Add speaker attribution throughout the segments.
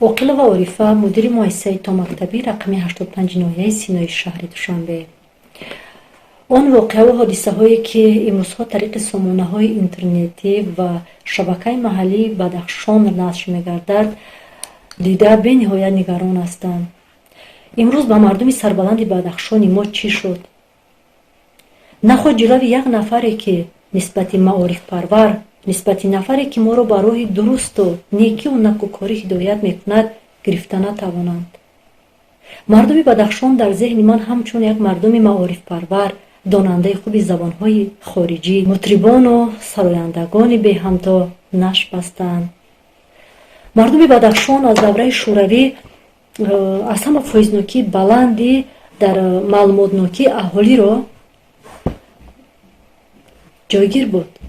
Speaker 1: عاقله و عارفه مدیر مؤسسه تا مکتبی رقم 85 ناحیه سینای شهر دوشنبه. آن واقعه و حادثه هایی که امروزها طریق سامانه های اینترنتی و شبکه محلی بدخشان نشر می‌گردد دیده به نهایت نگران هستند. امروز با مردم سربلند بدخشان ما چی شد؟ نخود جلوی یک نفری که نسبت معارف پرور، نسبت نفری که ما را به راه درست و نیکی و نکوکاری هدایت میکند گرفته نتوانند. مردم بدخشان در ذهن من همچون یک مردم معارف پرور، داننده خوب زبانهای خارجی، مطربان و سرایندگان به همتا نشر بستند. مردم بدخشان از دوره شوروی از همه فیضناکی بلندی در معلوماتناکی اهالی را جایگیر بود.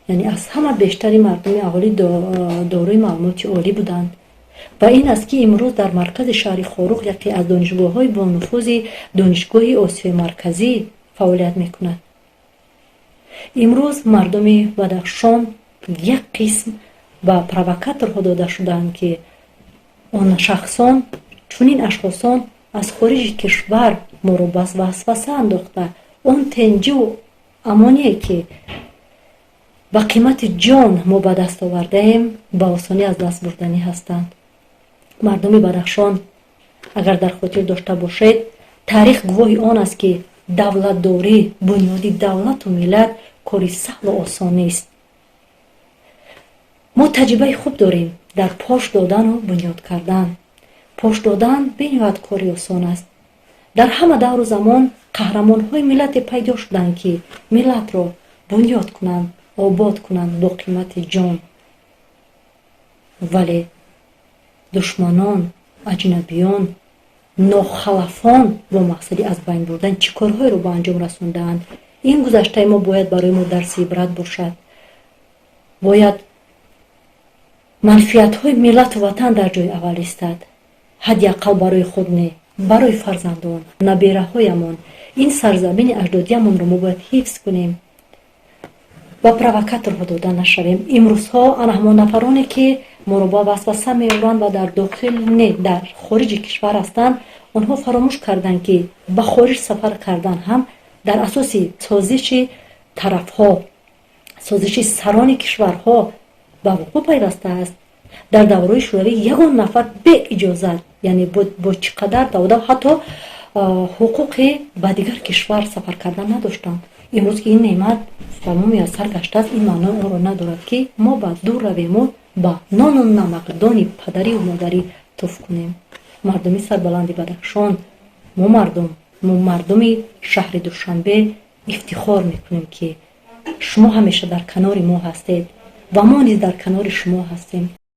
Speaker 1: یعنی از همه بیشتری مردم اهالی دارای معلومات عالی بودند. و این است که امروز در مرکز شهر خاروق یکی از دانشگاه‌های با نفوذ دانشگاه آسیای مرکزی فعالیت می‌کند. امروز مردم بدخشان یک قسم با پرووکاتورها داده شدند که آن شخصان چنین اشخاصان از خارج کشور ما را بس وسوسه انداخته آن تنجی و امانی که با قیمت جان ما به دست آورده ایم با آسانی از دست بردنی هستند. مردم بدخشان اگر در خاطر داشته باشید تاریخ گواهی آن است که دولت داری بنیادی دولت و ملت کاری سهل و آسان نیست. ما تجربه خوب داریم در پاش دادن و بنیاد کردن. پاش دادن بنیاد کاری آسان است. در همه دور و زمان قهرمان های ملت پیدا شدند که ملت را بنیاد کنند، آباد کنند با قیمت جان. ولی دشمنان، اجنبیان، ناخلفان با مقصدی از بین بردن چه کارهای رو به انجام رسوندند. این گذشته ما باید برای ما درس عبرت باشد. باید منفعت های ملت و وطن در جای اول ایستد. حداقل برای خود نه، برای فرزندان، نبیره هایمان، این سرزمین اجدادیمان رو ما باید حفظ کنیم. با پرووکاتورها داده نشویم. امروزها آن همان نفرانی که ما رو با وسوسه می‌آورند و در داخل نه در خارج کشور هستند، آنها فراموش کردند که به خارج سفر کردن هم در اساس سازش طرفها، سازش سران کشورها به وقوع پیوسته است. در دوره شوروی یگان نفر به اجازت، یعنی با چقدر داده حتی حقوق به دیگر کشور سفر کردن نداشتند. امروز که این نعمت تمامی از سر گشته است، این معنی آن را ندارد که ما با دور رویم و با نان و نمکدان پدری و مادری توف کنیم. مردمی سربلند بدخشان، ما مردم شهر دوشنبه افتخار میکنیم که شما همیشه در کنار ما هستید و ما نیز در کنار شما هستیم.